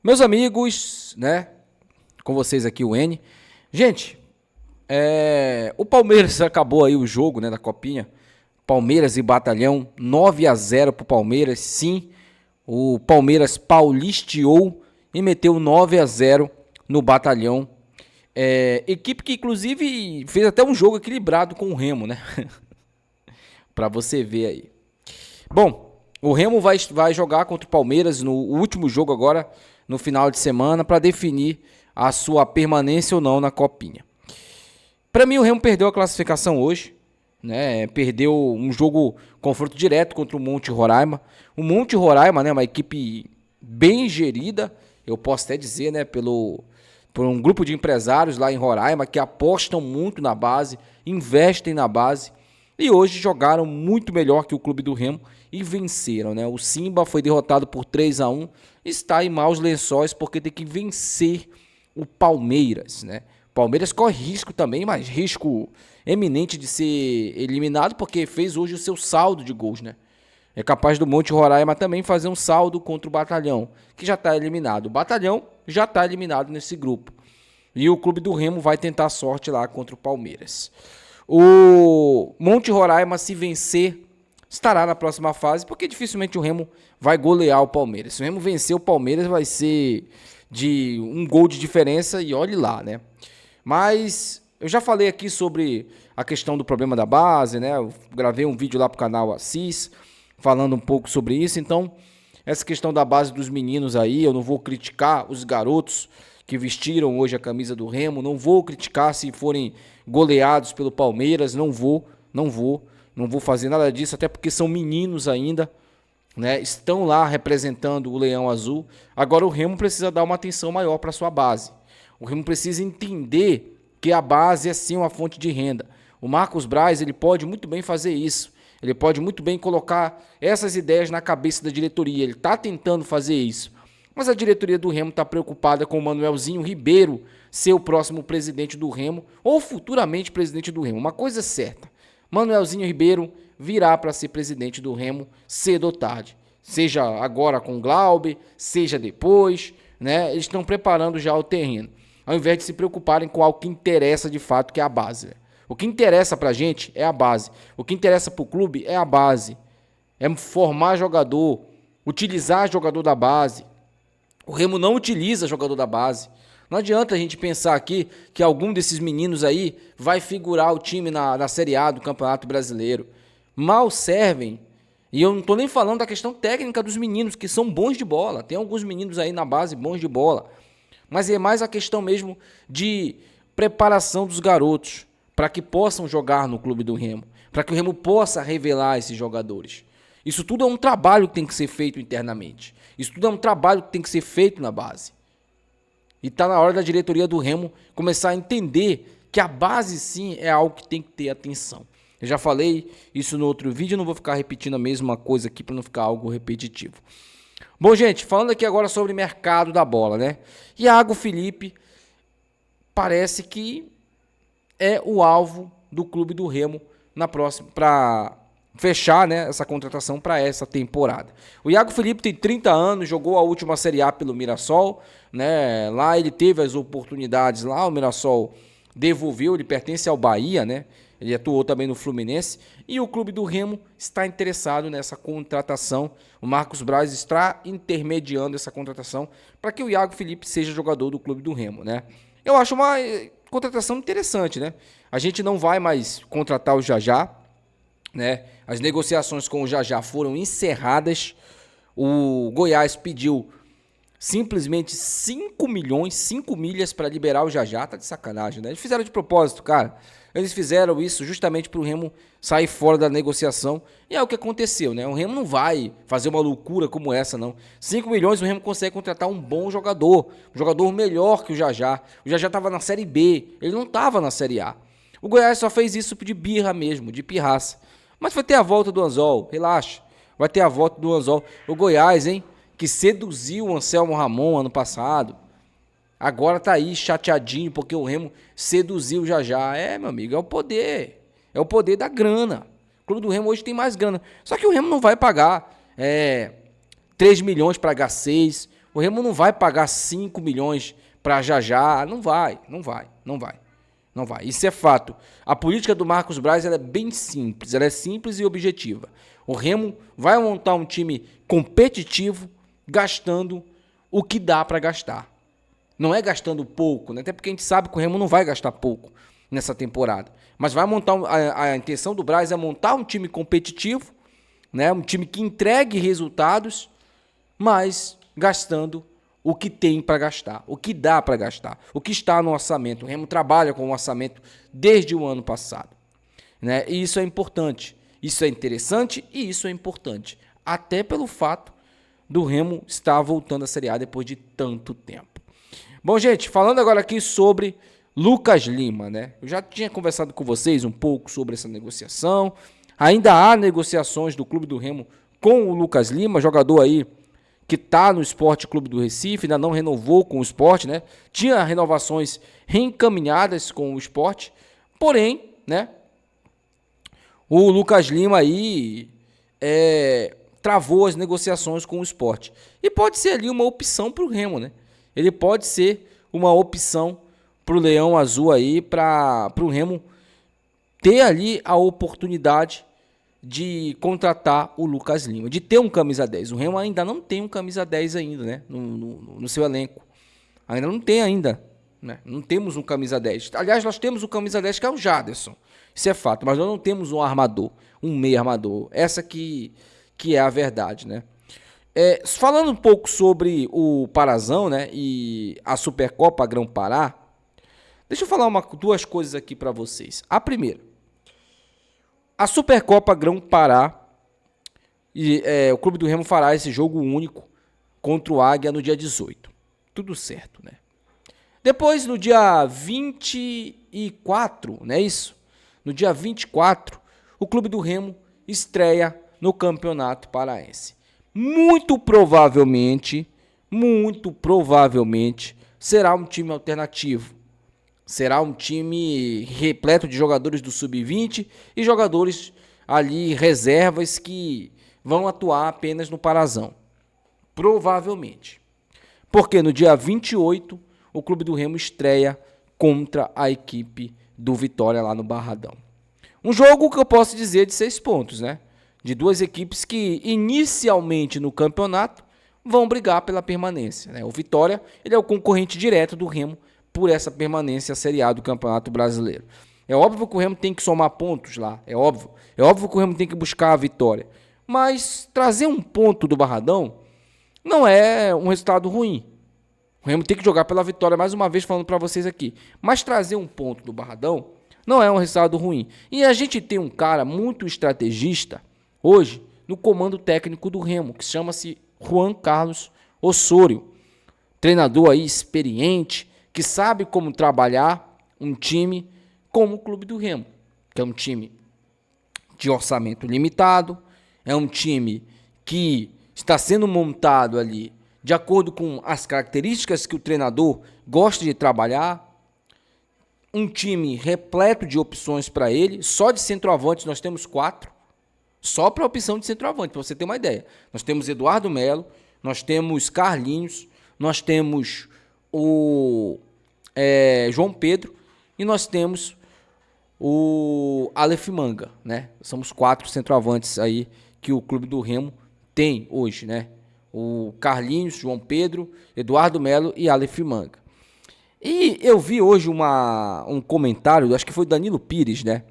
Meus amigos, né? Com vocês aqui o N. Gente, o Palmeiras acabou aí o jogo, né, da Copinha. Palmeiras e Batalhão, 9-0 pro Palmeiras. Sim, o Palmeiras paulisteou e meteu 9-0 no Batalhão. Equipe que inclusive fez até um jogo equilibrado com o Remo, né? Pra você ver aí. Bom, o Remo vai jogar contra o Palmeiras no último jogo agora, no final de semana, para definir a sua permanência ou não na Copinha. Para mim, o Remo perdeu a classificação hoje, né? Perdeu um jogo, confronto direto contra o Monte Roraima. O Monte Roraima, né, uma equipe bem gerida, eu posso até dizer, né, por um grupo de empresários lá em Roraima que apostam muito na base, investem na base. E hoje jogaram muito melhor que o clube do Remo e venceram, né? O Simba foi derrotado por 3-1, está em maus lençóis porque tem que vencer o Palmeiras, né? O Palmeiras corre risco também, mas risco eminente de ser eliminado porque fez hoje o seu saldo de gols, né? É capaz do Monte Roraima também fazer um saldo contra o Batalhão, que já está eliminado. O Batalhão já está eliminado nesse grupo. E o clube do Remo vai tentar a sorte lá contra o Palmeiras. O Monte Roraima, se vencer, estará na próxima fase, porque dificilmente o Remo vai golear o Palmeiras. Se o Remo vencer o Palmeiras, vai ser de um gol de diferença e olhe lá, né? Mas eu já falei aqui sobre a questão do problema da base, né? Eu gravei um vídeo lá pro canal Assis, falando um pouco sobre isso. Então, essa questão da base dos meninos aí, eu não vou criticar os garotos que vestiram hoje a camisa do Remo, não vou criticar se forem goleados pelo Palmeiras, não vou fazer nada disso, até porque são meninos ainda, né? Estão lá representando o Leão Azul. Agora o Remo precisa dar uma atenção maior para sua base. O Remo precisa entender que a base é sim uma fonte de renda. O Marcos Braz, ele pode muito bem fazer isso. Ele pode muito bem colocar essas ideias na cabeça da diretoria. Ele está tentando fazer isso. Mas a diretoria do Remo está preocupada com o Manuelzinho Ribeiro ser o próximo presidente do Remo ou futuramente presidente do Remo. Uma coisa é certa, Manuelzinho Ribeiro virá para ser presidente do Remo cedo ou tarde. Seja agora com o Glauber, seja depois, né? Eles estão preparando já o terreno, ao invés de se preocuparem com algo que interessa de fato, que é a base. O que interessa para a gente é a base. O que interessa para o clube é a base. É formar jogador, utilizar jogador da base. O Remo não utiliza jogador da base. Não adianta a gente pensar aqui que algum desses meninos aí vai figurar o time na Série A do Campeonato Brasileiro. Mal servem. E eu não estou nem falando da questão técnica dos meninos, que são bons de bola. Tem alguns meninos aí na base bons de bola. Mas é mais a questão mesmo de preparação dos garotos para que possam jogar no clube do Remo. Para que o Remo possa revelar esses jogadores. Isso tudo é um trabalho que tem que ser feito internamente. Isso tudo é um trabalho que tem que ser feito na base. E está na hora da diretoria do Remo começar a entender que a base sim é algo que tem que ter atenção. Eu já falei isso no outro vídeo, não vou ficar repetindo a mesma coisa aqui para não ficar algo repetitivo. Bom, gente, falando aqui agora sobre mercado da bola, né? Iago Felipe parece que é o alvo do clube do Remo na próxima, para fechar, né, essa contratação para essa temporada. O Iago Felipe tem 30 anos, jogou a última Série A pelo Mirassol, né? Lá ele teve as oportunidades, lá o Mirassol devolveu, ele pertence ao Bahia, né? Ele atuou também no Fluminense e o clube do Remo está interessado nessa contratação. O Marcos Braz está intermediando essa contratação para que o Iago Felipe seja jogador do clube do Remo, né? Eu acho uma contratação interessante, né? A gente não vai mais contratar o Jajá, né? As negociações com o Jajá foram encerradas. O Goiás pediu simplesmente 5 milhões, 5 milhas para liberar o Jajá. Tá de sacanagem, né? Eles fizeram de propósito, cara. Eles fizeram isso justamente para o Remo sair fora da negociação. E é o que aconteceu, né? O Remo não vai fazer uma loucura como essa, não. 5 milhões o Remo consegue contratar um bom jogador. Um jogador melhor que o Jajá. O Jajá estava na Série B. Ele não estava na Série A. O Goiás só fez isso de birra mesmo, de pirraça. Mas vai ter a volta do Anzol, relaxa. Vai ter a volta do Anzol. O Goiás, hein? Que seduziu o Anselmo Ramon ano passado. Agora tá aí chateadinho porque o Remo seduziu já. Meu amigo, é o poder. É o poder da grana. O clube do Remo hoje tem mais grana. Só que o Remo não vai pagar 3 milhões para H6. O Remo não vai pagar 5 milhões para já. Não vai. Isso é fato. A política do Marcos Braz ela é bem simples, ela é simples e objetiva. O Remo vai montar um time competitivo, gastando o que dá para gastar. Não é gastando pouco, né? Até porque a gente sabe que o Remo não vai gastar pouco nessa temporada. Mas vai montar a intenção do Braz é montar um time competitivo, né? Um time que entregue resultados, mas gastando o que tem para gastar, o que dá para gastar, o que está no orçamento. O Remo trabalha com o orçamento desde o ano passado, né? E isso é importante, isso é interessante e isso é importante, até pelo fato do Remo estar voltando à Série A depois de tanto tempo. Bom, gente, falando agora aqui sobre Lucas Lima, né? Eu já tinha conversado com vocês um pouco sobre essa negociação. Ainda há negociações do Clube do Remo com o Lucas Lima, jogador aí que está no Sport Clube do Recife, ainda não renovou com o Sport, né? Tinha renovações reencaminhadas com o Sport, porém, né? O Lucas Lima aí travou as negociações com o Sport. E pode ser ali uma opção para o Remo, né? Ele pode ser uma opção para o Leão Azul aí, para o Remo ter ali a oportunidade de contratar o Lucas Lima, de ter um camisa 10. O Remo ainda não tem um camisa 10 ainda, né? No seu elenco. Ainda não tem ainda, né? Não temos um camisa 10. Aliás, nós temos o camisa 10 que é o Jaderson. Isso é fato, mas nós não temos um armador, um meia armador. Essa que é a verdade, né? Falando um pouco sobre o Parazão, né? E a Supercopa Grão-Pará, deixa eu falar duas coisas aqui para vocês. A primeira, a Supercopa Grão-Pará, o Clube do Remo fará esse jogo único contra o Águia no dia 18. Tudo certo, né? Depois, no dia 24, não é isso? No dia 24, o Clube do Remo estreia no Campeonato Paraense. Muito provavelmente, será um time alternativo. Será um time repleto de jogadores do Sub-20 e jogadores ali, reservas, que vão atuar apenas no Parazão. Provavelmente. Porque no dia 28, o Clube do Remo estreia contra a equipe do Vitória lá no Barradão. Um jogo que eu posso dizer de 6 pontos, né? De duas equipes que inicialmente no campeonato vão brigar pela permanência, né? O Vitória, ele é o concorrente direto do Remo por essa permanência à Série A do Campeonato Brasileiro. É óbvio que o Remo tem que somar pontos lá, é óbvio. É óbvio que o Remo tem que buscar a vitória. Mas trazer um ponto do Barradão não é um resultado ruim. O Remo tem que jogar pela vitória, mais uma vez falando para vocês aqui. Mas trazer um ponto do Barradão não é um resultado ruim. E a gente tem um cara muito estrategista hoje no comando técnico do Remo, que chama-se Juan Carlos Osório. Treinador aí experiente, que sabe como trabalhar um time como o Clube do Remo, que é um time de orçamento limitado, é um time que está sendo montado ali de acordo com as características que o treinador gosta de trabalhar, um time repleto de opções para ele. Só de centroavantes nós temos 4, só para a opção de centroavante, para você ter uma ideia. Nós temos Eduardo Melo, nós temos Carlinhos, nós temos o João Pedro e nós temos o Aleph Manga, né? Somos 4 centroavantes aí que o Clube do Remo tem hoje, né? O Carlinhos, João Pedro, Eduardo Melo e Aleph Manga. E eu vi hoje um comentário, acho que foi Danilo Pires, né?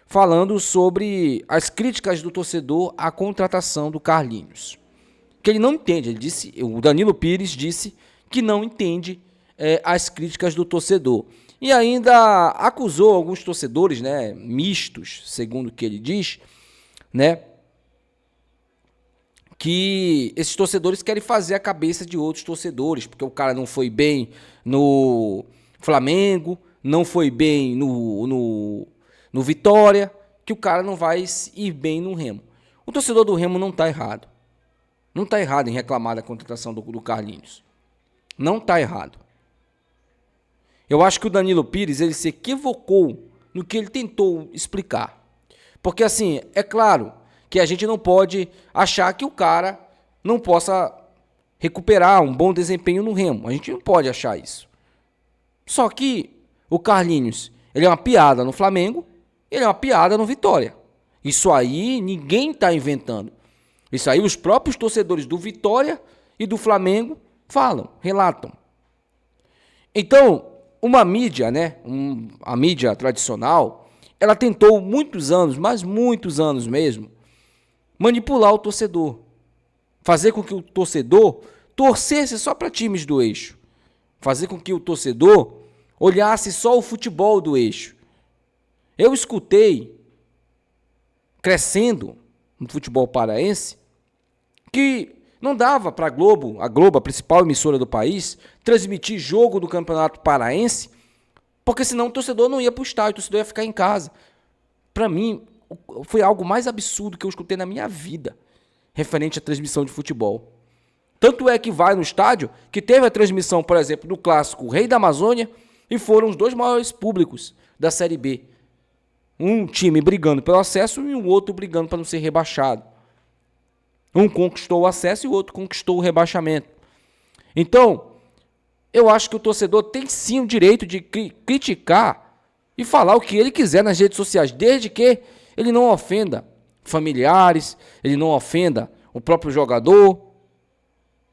Falando sobre as críticas do torcedor à contratação do Carlinhos. Que ele não entende, o Danilo Pires disse que não entende as críticas do torcedor. E ainda acusou alguns torcedores, né, mistos, segundo o que ele diz, né, que esses torcedores querem fazer a cabeça de outros torcedores, porque o cara não foi bem no Flamengo, não foi bem no Vitória, que o cara não vai ir bem no Remo. O torcedor do Remo não está errado. Não está errado em reclamar da contratação do Carlinhos. Não está errado. Eu acho que o Danilo Pires, ele se equivocou no que ele tentou explicar. Porque, assim, é claro que a gente não pode achar que o cara não possa recuperar um bom desempenho no Remo. A gente não pode achar isso. Só que o Carlinhos, ele é uma piada no Flamengo, ele é uma piada no Vitória. Isso aí ninguém está inventando. Isso aí os próprios torcedores do Vitória e do Flamengo falam, relatam. Então, uma mídia, né, a mídia tradicional, ela tentou muitos anos, mas muitos anos mesmo, manipular o torcedor. Fazer com que o torcedor torcesse só para times do eixo. Fazer com que o torcedor olhasse só o futebol do eixo. Eu escutei, crescendo no futebol paraense, que não dava para a Globo, a principal emissora do país, transmitir jogo do Campeonato Paraense, porque senão o torcedor não ia para o estádio, o torcedor ia ficar em casa. Para mim, foi algo mais absurdo que eu escutei na minha vida, referente à transmissão de futebol. Tanto é que vai no estádio, que teve a transmissão, por exemplo, do clássico Rei da Amazônia, e foram os dois maiores públicos da Série B. Um time brigando pelo acesso e um outro brigando para não ser rebaixado. Um conquistou o acesso e o outro conquistou o rebaixamento. Então, eu acho que o torcedor tem sim o direito de criticar e falar o que ele quiser nas redes sociais, desde que ele não ofenda familiares, ele não ofenda o próprio jogador.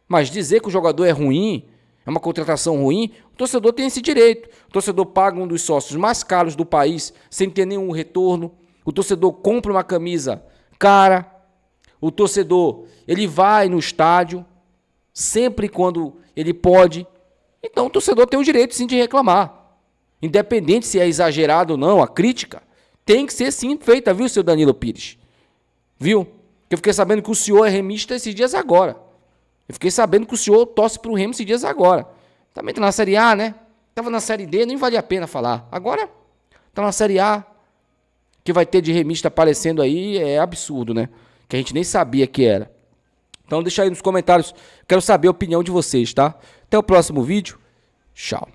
Mas dizer que o jogador é ruim, é uma contratação ruim, o torcedor tem esse direito. O torcedor paga um dos sócios mais caros do país sem ter nenhum retorno. O torcedor compra uma camisa cara. O torcedor, ele vai no estádio sempre quando ele pode. Então o torcedor tem o direito sim de reclamar. Independente se é exagerado ou não, a crítica tem que ser sim feita, viu, seu Danilo Pires? Viu? Eu fiquei sabendo que o senhor é remista esses dias agora. Eu fiquei sabendo que o senhor torce para o Remo esses dias agora. Também está na Série A, né? Estava na Série D, nem valia a pena falar. Agora está na Série A. O que vai ter de remista aparecendo aí é absurdo, né? Que a gente nem sabia que era. Então deixa aí nos comentários. Quero saber a opinião de vocês, tá? Até o próximo vídeo. Tchau.